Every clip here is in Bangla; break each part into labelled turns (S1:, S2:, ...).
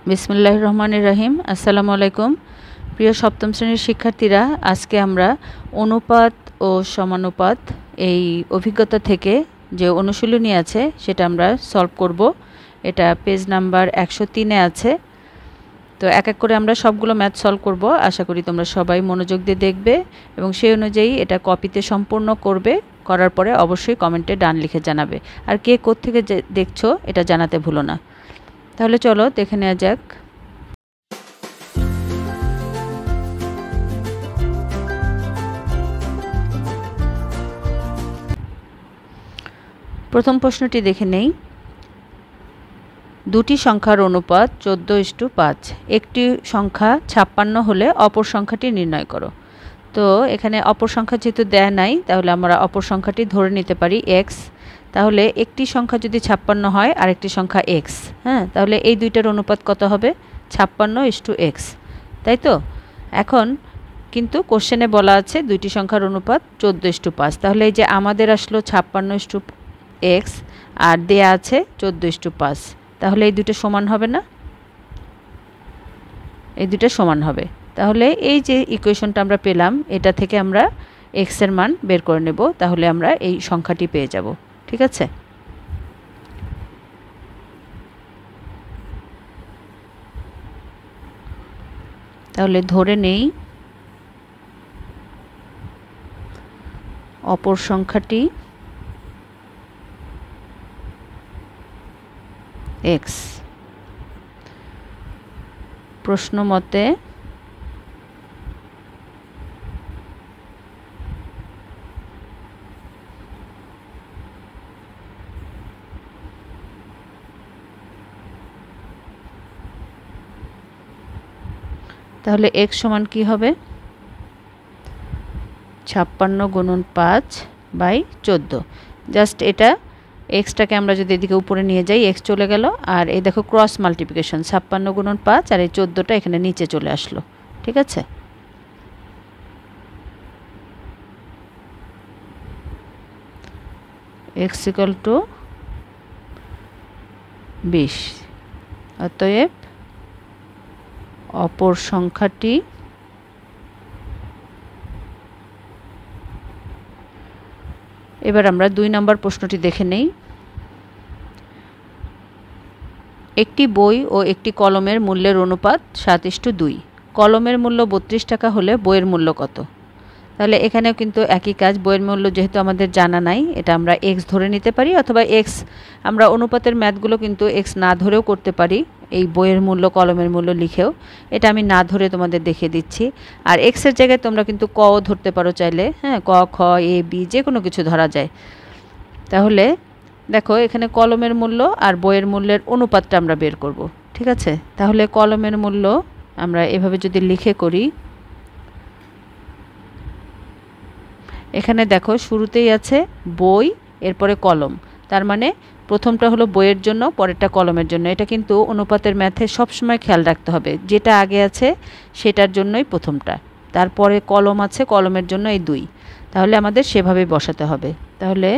S1: বিসমিল্লাহির রহমানির রহিম। আসসালামু আলাইকুম। প্রিয় সপ্তম শ্রেণীর শিক্ষার্থীরা, আজকে আমরা অনুপাত ও সমানুপাত এই অভিজ্ঞতা থেকে যে অনুশীলনী আছে সেটা আমরা সলভ করব। এটা পেজ নাম্বার 103-এ আছে। তো এক এক করে আমরা সবগুলো ম্যাথ সলভ করব। আশা করি তোমরা সবাই মনোযোগ দিয়ে দেখবে এবং সেই অনুযায়ী এটা কপিতে সম্পূর্ণ করবে। করার পরে অবশ্যই কমেন্টে ডান লিখে জানাবে। আর কে কোত্থেকে দেখছো এটা জানাতে ভুলো না। তাহলে চলো দেখে নেওয়া যাক। প্রথম প্রশ্নটি দেখে নেই। দুটি সংখ্যার অনুপাত 14:5। একটি সংখ্যা 56 হলে অপর সংখ্যাটি নির্ণয় করো। তো এখানে অপর সংখ্যা যেহেতু দেয়া নাই, তাহলে আমরা অপর সংখ্যাটি ধরে নিতে পারি x। তাহলে একটি সংখ্যা যদি 56 হয় আর একটি সংখ্যা x, হ্যাঁ, তাহলে এই দুইটার অনুপাত কত হবে? 56:x, তাই তো? এখন কিন্তু কোশ্চেনে বলা আছে দুইটি সংখ্যার অনুপাত 14:5। তাহলে এই যে আমাদের আসলো 56:x আর দেয়া আছে 14:5, তাহলে এই দুটো সমান হবে না? এই দুটো সমান হবে। তাহলে এই যে ইকুয়েশনটা আমরা পেলাম, এটা থেকে আমরা x এর মান বের করে নেব। তাহলে আমরা এই সংখ্যাটি পেয়ে যাব। ঠিক আছে? তাহলে ধরে নেই অপর সংখ্যাটি x। প্রশ্ন মতে তাহলে x সমান কি হবে? 56 গুণন 5/14। জাস্ট এটা এক্সটাকে আমরা যদি এদিকে উপরে নিয়ে যাই, এক্স চলে গেল, আর এই দেখো ক্রস মাল্টিপ্লিকেশন, 56 গুণন 5 আর এই 14টা এখানে নিচে চলে আসলো। ঠিক আছে? x = 20। অতএব অপর সংখ্যাটি এবার আমরা 2 নম্বর প্রশ্নটি দেখে নেই। একটি বই ও একটি কলমের মূল্যের অনুপাত 7:2। কলমের মূল্য 32 টাকা হলে বইয়ের মূল্য কত? তাহলে এখানেও কিন্তু একই কাজ। বইয়ের মূল্য যেহেতু আমাদের জানা নাই, এটা আমরা x ধরে নিতে পারি, অথবা x আমরা অনুপাতের ম্যাথগুলো কিন্তু x না ধরেও করতে পারি। এই বইয়ের মূল্য কলমের মূল্য লিখেও, এটা আমি না ধরে তোমাদের দেখিয়ে দিচ্ছি। আর x এর জায়গায় তোমরা কিন্তু ক ও ধরতে পারো চাইলে, হ্যাঁ, ক, খ, a, b যে কোনো কিছু ধরা যায়। তাহলে দেখো এখানে কলমের মূল্য আর বইয়ের মূল্যের অনুপাতটা আমরা বের করব। ঠিক আছে? তাহলে কলমের মূল্য আমরা এভাবে যদি লিখে করি, এখানে দেখো শুরুতেই আছে বই, এরপরে কলম। তার মানে প্রথমটা হলো বইয়ের জন্য, পরেরটা কলমের জন্য। এটা কিন্তু অনুপাতের ম্যাথে সবসময় খেয়াল রাখতে হবে, যেটা আগে আছে সেটার জন্যই প্রথমটা, তারপরে কলম আছে, কলমের জন্য এই 2। তাহলে আমাদের সেভাবে বসাতে হবে। তাহলে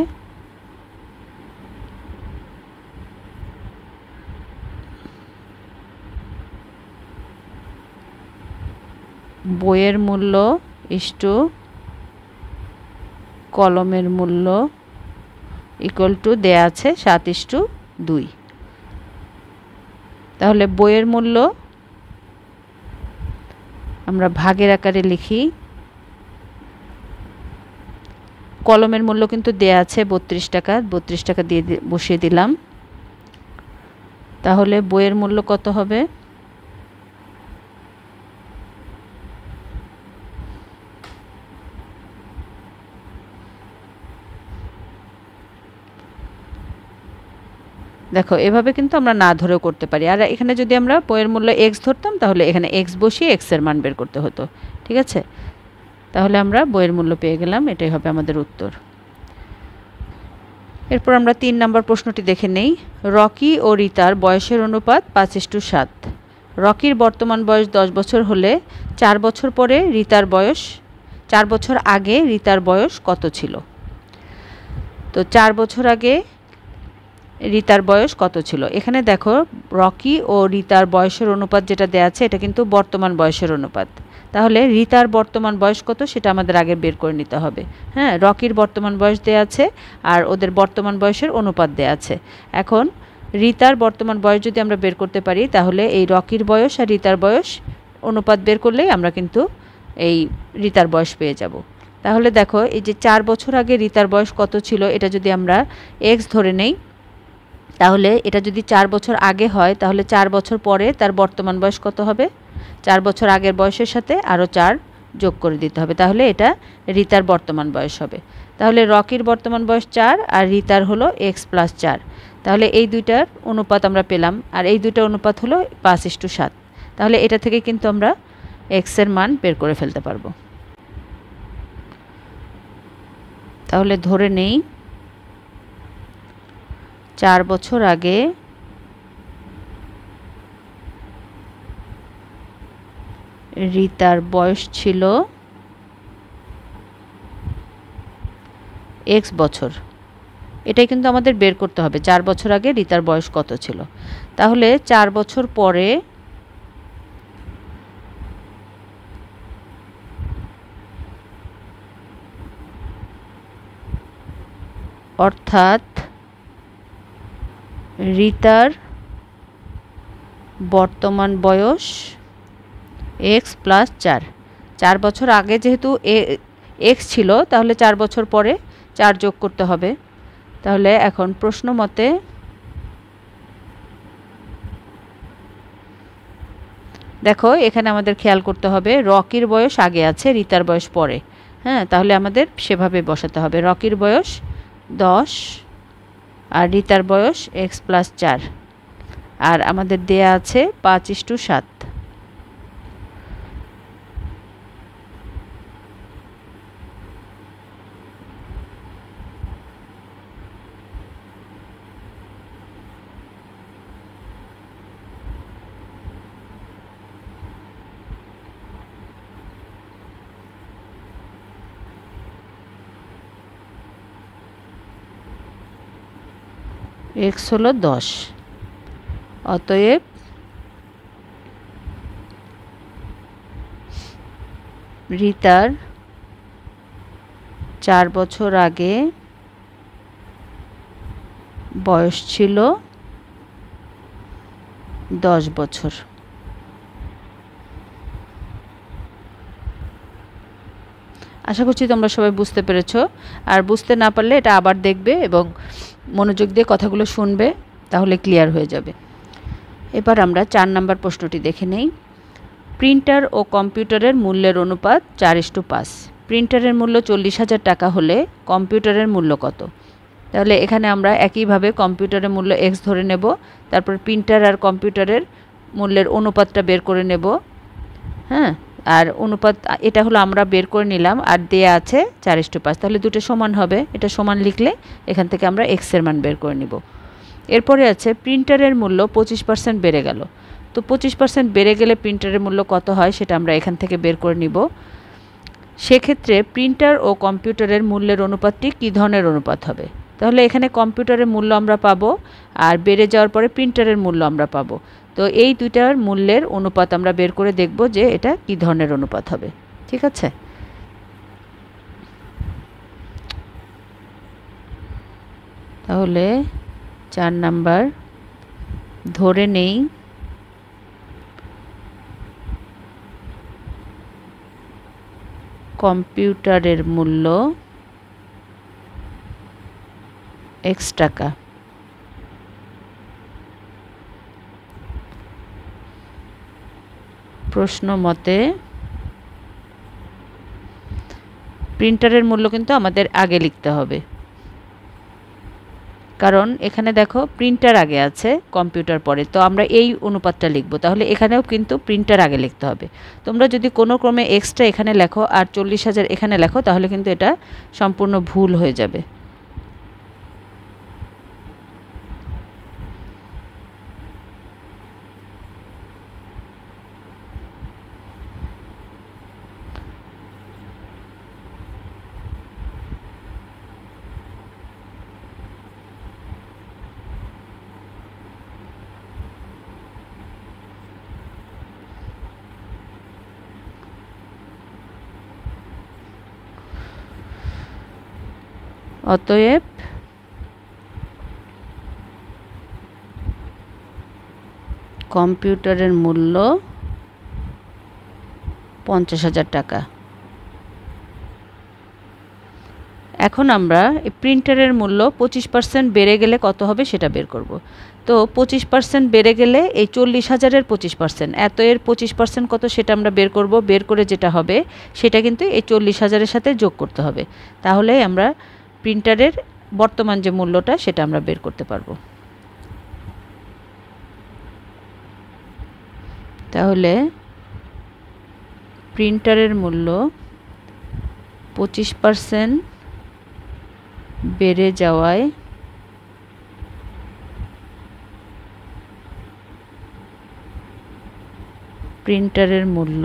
S1: বইয়ের মূল্য ইস্টু কলমের মূল্য ইকুয়াল টু দেয়া আছে 7:2। তাহলে বইয়ের মূল্য আমরা ভাগের আকারে লিখি, কলমের মূল্য কিন্তু দেয়া আছে 32 টাকা, 32 টাকা দিয়ে বসিয়ে দিলাম। তাহলে বইয়ের মূল্য কত হবে? দেখো এভাবে কিন্তু আমরা না ধরেও করতে পারি। আর এখানে যদি আমরা বইয়ের মূল্য x ধরতাম, তাহলে এখানে x বসিয়ে x এর মান বের করতে হতো। ঠিক আছে? তাহলে আমরা বইয়ের মূল্য পেয়ে গেলাম। এটাই হবে আমাদের উত্তর। এরপর আমরা 3 নম্বর প্রশ্নটি দেখে নেই। রকি ও রিতার বয়সের অনুপাত 5:7। রকির বর্তমান বয়স 10 বছর হলে 4 বছর পরে রিতার বয়স 4 বছর আগে রিতার বয়স কত ছিল? তো 4 বছর আগে রিতার বয়স কত ছিল। এখানে দেখো রকি ও রিতার বয়সের অনুপাত যেটা দেয়া আছে এটা কিন্তু বর্তমান বয়সের অনুপাত। তাহলে রিতার বর্তমান বয়স কত সেটা আমাদের আগে বের করে নিতে হবে। হ্যাঁ, রকির বর্তমান বয়স দেয়া আছে আর ওদের বর্তমান বয়সের অনুপাত দেয়া আছে। এখন রিতার বর্তমান বয়স যদি আমরা বের করতে পারি তাহলে এই রকির বয়স আর রিতার বয়স অনুপাত বের করলেই আমরা কিন্তু এই রিতার বয়স পেয়ে যাব। তাহলে দেখো এই যে 4 বছর আগে রিতার বয়স কত ছিল এটা যদি আমরা x ধরে নেই, তাহলে এটা যদি 4 বছর আগে হয় তাহলে 4 বছর পরে তার বর্তমান বয়স কত হবে? 4 বছর আগের বয়সের সাথে আরও 4 যোগ করে দিতে হবে, তাহলে এটা রিতার বর্তমান বয়স হবে। তাহলে রকির বর্তমান বয়স 4 আর রিতার হলো x + 4। তাহলে এই দুইটার অনুপাত আমরা পেলাম, আর এই দুইটার অনুপাত হলো 5:7। তাহলে এটা থেকে কিন্তু আমরা x এর মান বের করে ফেলতে পারবো। তাহলে ধরে নেই 4 বছর আগে রিতার বয়স ছিল x বছর। এটাই কিন্তু আমাদের বের করতে হবে 4 বছর আগে রিতার বয়স কত ছিল। তাহলে 4 বছর পরে অর্থাৎ রিতার বর্তমান বয়স x + 4। 4 বছর আগে যেহেতু x ছিল তাহলে 4 বছর পরে 4 যোগ করতে হবে। তাহলে এখন প্রশ্ন মতে দেখো এখানে আমাদের খেয়াল করতে হবে রকির বয়স আগে আছে রিতার বয়স পরে। হ্যাঁ, তাহলে আমাদের সেভাবে বসাতে হবে রকির বয়স 10 আর রিতার বয়স x + 4 আর আমাদের দেয়া আছে 5:7। x হলো 10। অতএব রিতার 4 বছর আগে বয়স ছিল 10 বছর। আশা করছি তোমরা সবাই বুঝতে পেরেছো। আর বুঝতে না পারলে এটা আবার দেখবে এবং মনোযোগ দিয়ে কথাগুলো শুনবে, তাহলে ক্লিয়ার হয়ে যাবে। এবার আমরা 4 নম্বর প্রশ্নটি দেখে নেই। প্রিন্টার ও কম্পিউটারের মূল্যের অনুপাত 4:5। প্রিন্টারের মূল্য 40,000 টাকা হলে কম্পিউটারের মূল্য কত? তাহলে এখানে আমরা একইভাবে কম্পিউটারের মূল্য x ধরে নেব, তারপর প্রিন্টার আর কম্পিউটারের মূল্যের অনুপাতটা বের করে নেব। হ্যাঁ, আর অনুপাত এটা হলো আমরা বের করে নিলাম আর দেয়া আছে 4:5। তাহলে দুটো সমান হবে, এটা সমান লিখলে এখান থেকে আমরা x এর মান বের করে নিব। এরপরে আছে প্রিন্টারের মূল্য 25% বেড়ে গেল। তো 25% বেড়ে গেলে প্রিন্টারের মূল্য কত হয় সেটা আমরা এখান থেকে বের করে নিব। সেক্ষেত্রে প্রিন্টার ও কম্পিউটারের মূল্যের অনুপাতটি কী ধরনের অনুপাত হবে? তাহলে এখানে কম্পিউটারের মূল্য আমরা পাবো আর বেড়ে যাওয়ার পরে প্রিন্টারের মূল্য আমরা পাবো। তো এই দুইটার মূল্যের অনুপাত আমরা বের করে দেখব যে এটা কী ধরনের অনুপাত হবে। ঠিক আছে, তাহলে 4 নাম্বার ধরে নেই কম্পিউটারের মূল্য x টাকা। প্রশ্ন মতে প্রিন্টারের মূল্য কিন্তু আমাদের আগে লিখতে হবে, কারণ এখানে দেখো প্রিন্টার আগে আছে কম্পিউটার পরে, তো আমরা এই অনুপাতটা লিখব। তাহলে এখানেও কিন্তু প্রিন্টার আগে লিখতে হবে। তোমরা যদি কোনো ক্রমে এক্সট্রা এখানে লেখো আর 40,000 এখানে লেখো তাহলে কিন্তু এটা সম্পূর্ণ ভুল হয়ে যাবে। অতএব কম্পিউটারের মূল্য 50,000 টাকা। এখন আমরা এই প্রিন্টারের মূল্য 25% বেড়ে গেলে কত হবে সেটা বের করব। তো 25% বেড়ে গেলে এই 40,000-এর 25%, এত এর 25% কত সেটা আমরা বের করব। বের করে যেটা হবে সেটা কিন্তু এই 40,000-এর সাথে যোগ করতে হবে। তাহলে আমরা প্রিন্টারের বর্তমান যে মূল্যটা সেটা আমরা বের করতে পারবো। তাহলে প্রিন্টারের মূল্য 25% বেড়ে যাওয়ায় প্রিন্টারের মূল্য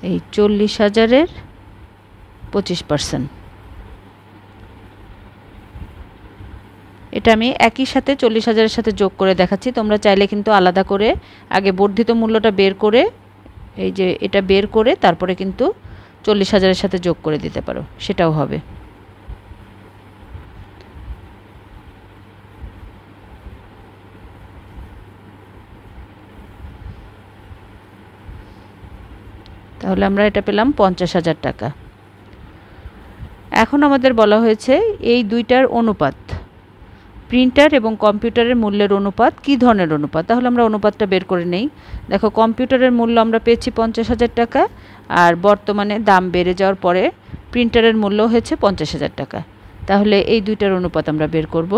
S1: এই 40,000-এর 25%। এটা আমি একই সাথে 40,000-এর সাথে যোগ করে দেখাচ্ছি। তোমরা চাইলে কিন্তু আলাদা করে আগে বর্ধিত মূল্যটা বের করে এই যে এটা বের করে তারপরে কিন্তু 40,000-এর সাথে যোগ করে দিতে পারো, সেটাও হবে। তাহলে আমরা এটা পেলাম 50,000 টাকা। এখন আমাদের বলা হয়েছে এই দুইটার অনুপাত, প্রিন্টার এবং কম্পিউটারের মূল্যের অনুপাত কী ধরনের অনুপাত। তাহলে আমরা অনুপাতটা বের করে নেই। দেখো কম্পিউটারের মূল্য আমরা পেয়েছি 50,000 টাকা, আর বর্তমানে দাম বেড়ে যাওয়ার পরে প্রিন্টারের মূল্য হয়েছে 50,000 টাকা। তাহলে এই দুইটার অনুপাত আমরা বের করব।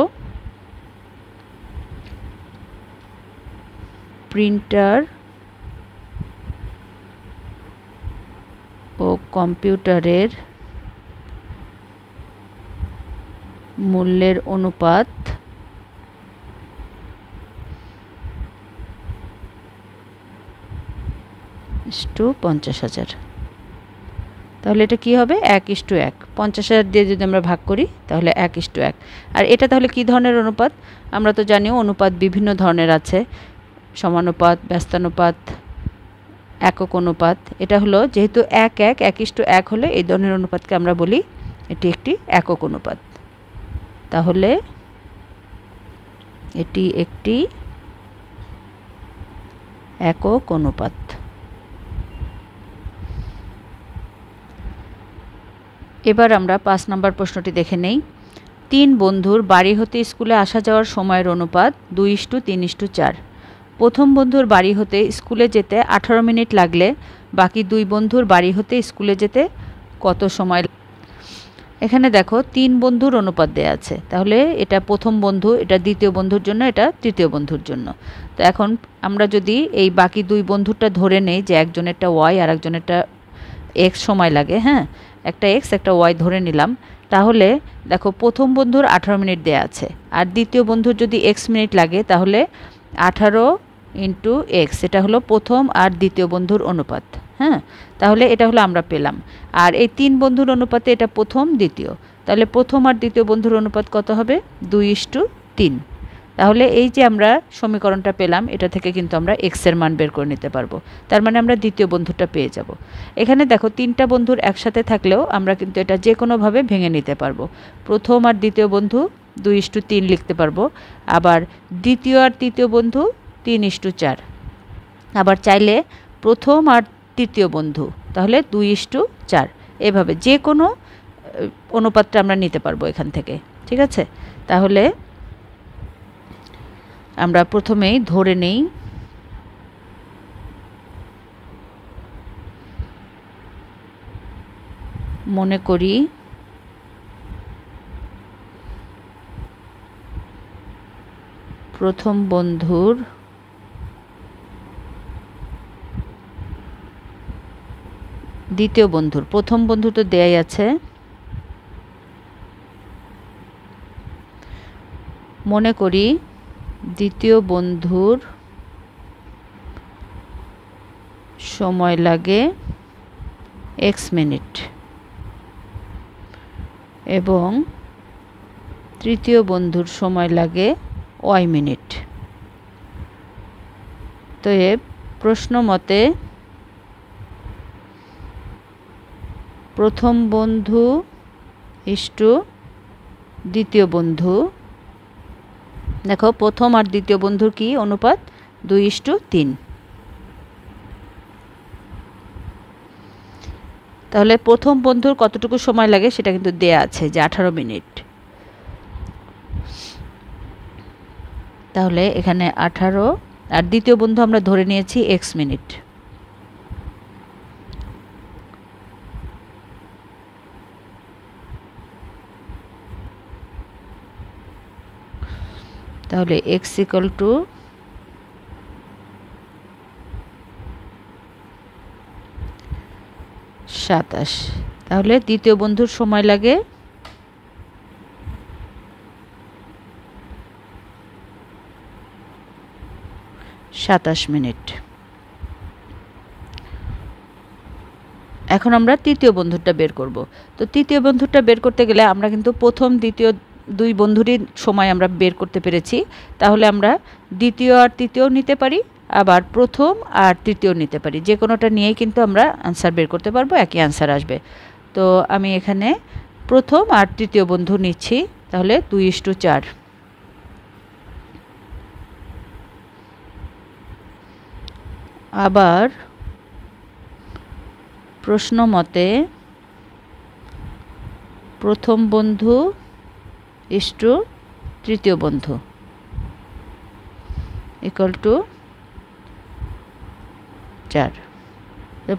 S1: প্রিন্টার ও কম্পিউটারের মূল্যের অনুপাত = 50,000। তাহলে এটা কি হবে 1:1। 50,000 দিয়ে যদি আমরা ভাগ করি তাহলে 1:1। আর এটা তাহলে কি ধরনের অনুপাত? আমরা তো জানি অনুপাত বিভিন্ন ধরনের আছে, সমানুপাত, ব্যস্তানুপাত, একক অনুপাত। এটা হলো যেহেতু 1:1 হলে এই ধরনের অনুপাতকে আমরা বলি এটি একটি একক অনুপাত। তাহলে এটি একটি একক অনুপাত। এবার আমরা 5 নম্বর প্রশ্নটি দেখে নেই। 3 বন্ধুর বাড়ি হতে স্কুলে আসা যাওয়ার সময়ের অনুপাত 2:3:4। প্রথম বন্ধুর বাড়ি হতে স্কুলে যেতে 18 মিনিট লাগলে বাকি 2 বন্ধুর বাড়ি হতে স্কুলে যেতে কত সময়? এখানে দেখো 3 বন্ধুর অনুপাত দেয়া আছে। তাহলে এটা প্রথম বন্ধু, এটা দ্বিতীয় বন্ধুর জন্য, এটা তৃতীয় বন্ধুর জন্য। তো এখন আমরা যদি এই বাকি 2 বন্ধুরটা ধরে নেই যে একজনেরটা y আর একজনেরটা x সময় লাগে, হ্যাঁ, একটা x একটা y ধরে নিলাম। তাহলে দেখো প্রথম বন্ধুর 18 মিনিট দেয়া আছে, আর দ্বিতীয় বন্ধুর যদি x মিনিট লাগে তাহলে 18 × x, এটা হলো প্রথম আর দ্বিতীয় বন্ধুর অনুপাত। হ্যাঁ, তাহলে এটা হলো আমরা পেলাম। আর এই 3 বন্ধুর অনুপাতে এটা প্রথম দ্বিতীয়, তাহলে প্রথম আর দ্বিতীয় বন্ধুর অনুপাত কত হবে? 2:3। তাহলে এই যে আমরা সমীকরণটা পেলাম এটা থেকে কিন্তু আমরা x এর মান বের করে নিতে পারবো। তার মানে আমরা দ্বিতীয় বন্ধুটা পেয়ে যাব। এখানে দেখো 3টা বন্ধুর একসাথে থাকলেও আমরা কিন্তু এটা যে কোনোভাবে ভেঙে নিতে পারবো। প্রথম আর দ্বিতীয় বন্ধু 2:3 লিখতে পারবো, আবার দ্বিতীয় আর তৃতীয় বন্ধু 3:4, আবার চাইলে প্রথম আর তৃতীয় বন্ধু তাহলে 2:4। এভাবে যে কোনো অনুপাতটা আমরা নিতে পারবো এখান থেকে, ঠিক আছে? তাহলে আমরা প্রথমেই ধরে নেই মনে করি প্রথম বন্ধুর দ্বিতীয় বন্ধুর, প্রথম বন্ধু তো দেয়াই আছে, মনে করি দ্বিতীয় বন্ধুর সময় লাগে x মিনিট এবং তৃতীয় বন্ধুর সময় লাগে y মিনিট। তো প্রশ্ন মতে প্রথম বন্ধু ইস্টু দ্বিতীয় বন্ধু, দেখো প্রথম আর দ্বিতীয় বন্ধুর কি অনুপাত 2:3। তাহলে প্রথম বন্ধুর কতটুকু সময় লাগে সেটা কিন্তু দেয়া আছে যে 18 মিনিট। তাহলে এখানে 18 আর দ্বিতীয় বন্ধু আমরা ধরে নিয়েছি x মিনিট। তাহলে x = 27। তাহলে দ্বিতীয় বন্ধুর সময় লাগে 27 মিনিট। এখন আমরা তৃতীয় বন্ধুটা বের করব। তো তৃতীয় বন্ধুটা বের করতে গেলে আমরা কিন্তু প্রথম দ্বিতীয় দুই বন্ধুরই সময় আমরা বের করতে পেরেছি। তাহলে আমরা দ্বিতীয় আর তৃতীয় নিতে পারি, আবার প্রথম আর তৃতীয় নিতে পারি। যে কোনোটা নিয়েই কিন্তু আমরা আনসার বের করতে পারবো, একই আনসার আসবে। তো আমি এখানে প্রথম আর তৃতীয় বন্ধু নিচ্ছি। তাহলে 2:4। আবার প্রশ্ন মতে প্রথম বন্ধু ইস্টু তৃতীয় বন্ধু = 4।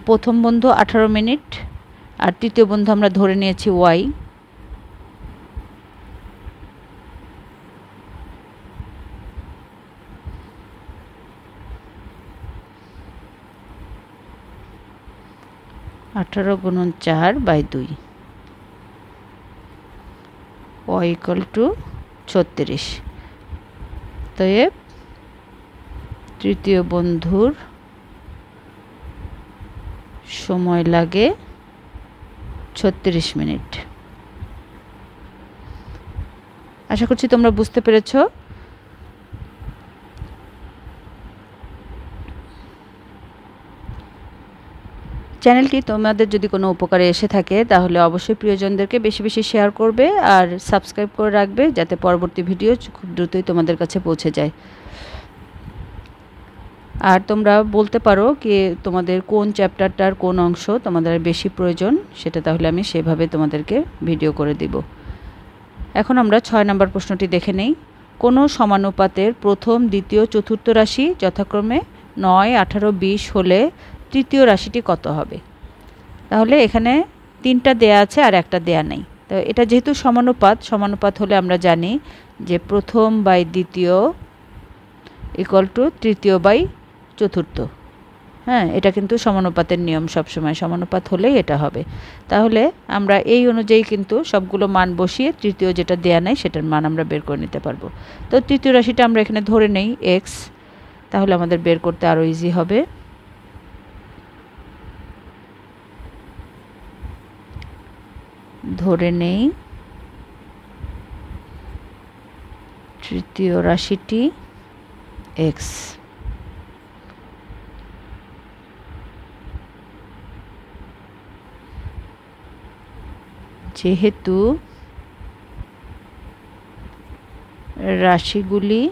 S1: প্রথম বন্ধু 18 মিনিট আর তৃতীয় বন্ধু আমরা ধরে নিয়েছি y। = 4/2 y = 36। তো তৃতীয় বন্ধুর সময় লাগে 36 মিনিট। আশা করছি তোমরা বুঝতে পেরেছো। চ্যানেলটি তোমাদের যদি কোনো উপকারে এসে থাকে তাহলে অবশ্যই প্রিয়জনদেরকে বেশি বেশি শেয়ার করবে আর সাবস্ক্রাইব করে রাখবে, যাতে পরবর্তী ভিডিও খুব দ্রুতই তোমাদের কাছে পৌঁছে যায়। আর তোমরা বলতে পারো কি তোমাদের কোন চ্যাপ্টারটার কোন অংশ তোমাদের বেশি প্রয়োজন, সেটা তাহলে আমি সেভাবে তোমাদেরকে ভিডিও করে দিব। এখন আমরা 6 নম্বর প্রশ্নটি দেখে নেই। কোনো সমানুপাতের প্রথম, দ্বিতীয়, চতুর্থ রাশি যথাক্রমে 9, 18, 20 হলে তৃতীয় রাশিটি কত হবে? তাহলে এখানে 3টা দেয়া আছে আর একটা দেয়া নেই। তো এটা যেহেতু সমানুপাত হলে আমরা জানি যে প্রথম বাই দ্বিতীয় = তৃতীয় বাই চতুর্থ। হ্যাঁ, এটা কিন্তু সমানুপাতের নিয়ম, সবসময় সমানুপাত হলেই এটা হবে। তাহলে আমরা এই অনুযায়ী কিন্তু সবগুলো মান বসিয়ে তৃতীয় যেটা দেয়া নেই সেটার মান আমরা বের করে নিতে পারবো। তো তৃতীয় রাশিটা আমরা এখানে ধরে নেই x, তাহলে আমাদের বের করতে আরও ইজি হবে। ধরে নেই তৃতীয় রাশিটি x। যেহেতু রাশিগুলি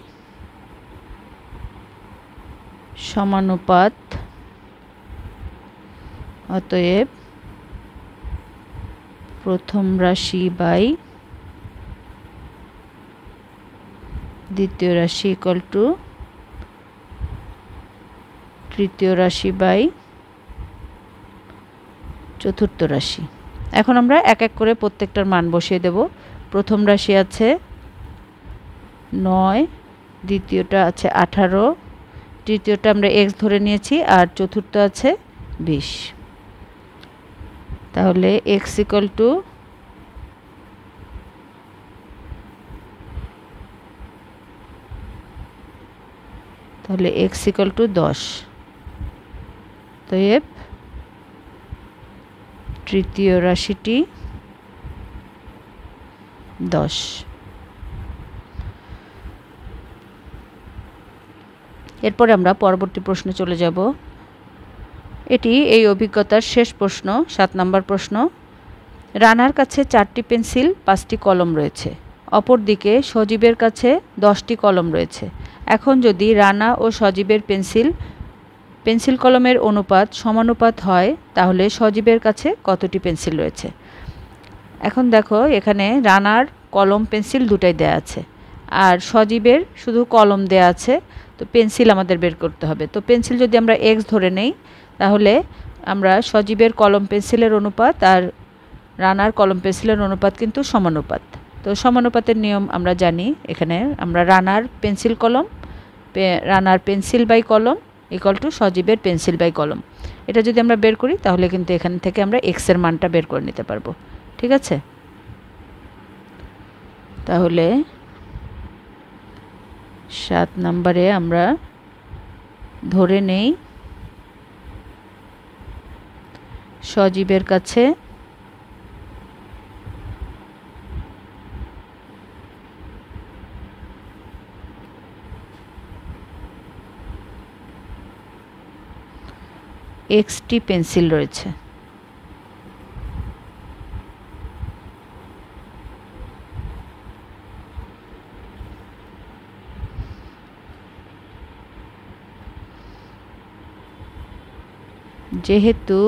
S1: সমানুপাত, অতএব প্রথম রাশি বাই দ্বিতীয় রাশি = তৃতীয় রাশি বাই চতুর্থ রাশি। এখন আমরা এক এক করে প্রত্যেকটার মান বসিয়ে দেব। প্রথম রাশি আছে 9, দ্বিতীয়টা আছে 18, তৃতীয়টা আমরা x ধরে নিয়েছি, আর চতুর্থ আছে 20। তাহলে x = তাহলে x = 10। তো তৃতীয় রাশিটি 10। এরপরে আমরা পরবর্তী প্রশ্নে চলে যাব। এটি এই অভিজ্ঞতার শেষ প্রশ্ন, 7 নম্বর প্রশ্ন। রানার কাছে 4টি পেন্সিল 5টি কলম রয়েছে, অপরদিকে সজীবের কাছে 10টি কলম রয়েছে। এখন যদি রানা ও সজীবের পেন্সিল কলমের অনুপাত সমানুপাত হয়, তাহলে সজীবের কাছে কতটি পেন্সিল রয়েছে? এখন দেখো, এখানে রানার কলম পেন্সিল দুটাই দেয়া আছে, আর সজীবের শুধু কলম দেয়া আছে। তো পেন্সিল আমাদের বের করতে হবে। তো পেন্সিল যদি আমরা x ধরে নেই, তাহলে আমরা সজীবের কলম পেন্সিলের অনুপাত আর রানার কলম পেন্সিলের অনুপাত কিন্তু সমানুপাত। তো সমানুপাতের নিয়ম আমরা জানি। এখানে আমরা রানার পেন্সিল বাই কলম ইকুয়াল টু সজীবের পেন্সিল বাই কলম, এটা যদি আমরা বের করি, তাহলে কিন্তু এখান থেকে আমরা x এর মানটা বের করে নিতে পারবো। ঠিক আছে? তাহলে 7 নম্বরে আমরা ধরে নেই সজীবের কাছে xটি পেন্সিল রয়েছে। যেহেতু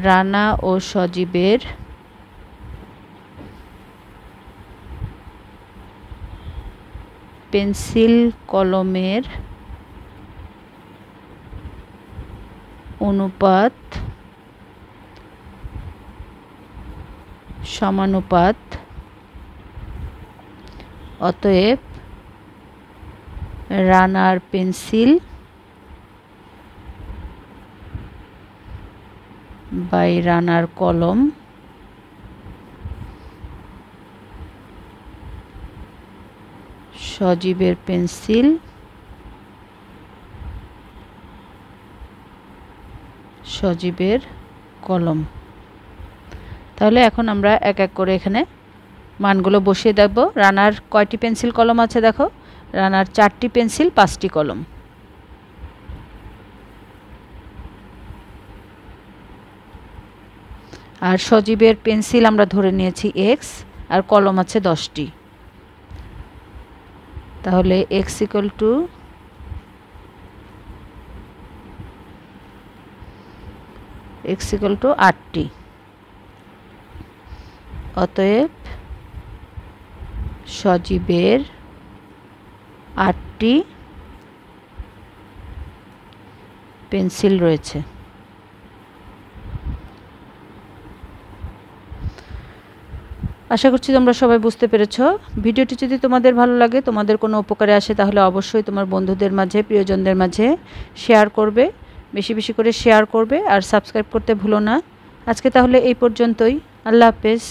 S1: রানা ও সজীবের পেন্সিল কলমের অনুপাত সমানুপাত, অতএব রানার পেন্সিল বাই রানার কলম সজীবের পেন্সিল সজীবের কলম। তাহলে এখন আমরা এক এক করে এখানে মানগুলো বসিয়ে দেব। রানার কয়টি পেন্সিল কলম আছে দেখো, রানার 4টি পেন্সিল 5টি কলম। আর সজীবের পেন্সিল আমরা ধরে নিয়েছি x, আর কলম আছে 10টি। তাহলে x ইকুয়াল টু 8টি। অতএব সজীবের 8টি পেন্সিল রয়েছে। আশা করছি তোমরা সবাই বুঝতে পেরেছো। ভিডিওটি যদি তোমাদের ভালো লাগে, তোমাদের কোনো উপকারে আসে, তাহলে অবশ্যই তোমার বন্ধুদের মাঝে, প্রিয়জনদের মাঝে শেয়ার করবে, বেশি বেশি করে শেয়ার করবে, আর সাবস্ক্রাইব করতে ভুলো না। আজকে তাহলে এই পর্যন্তই। আল্লাহ হাফেজ।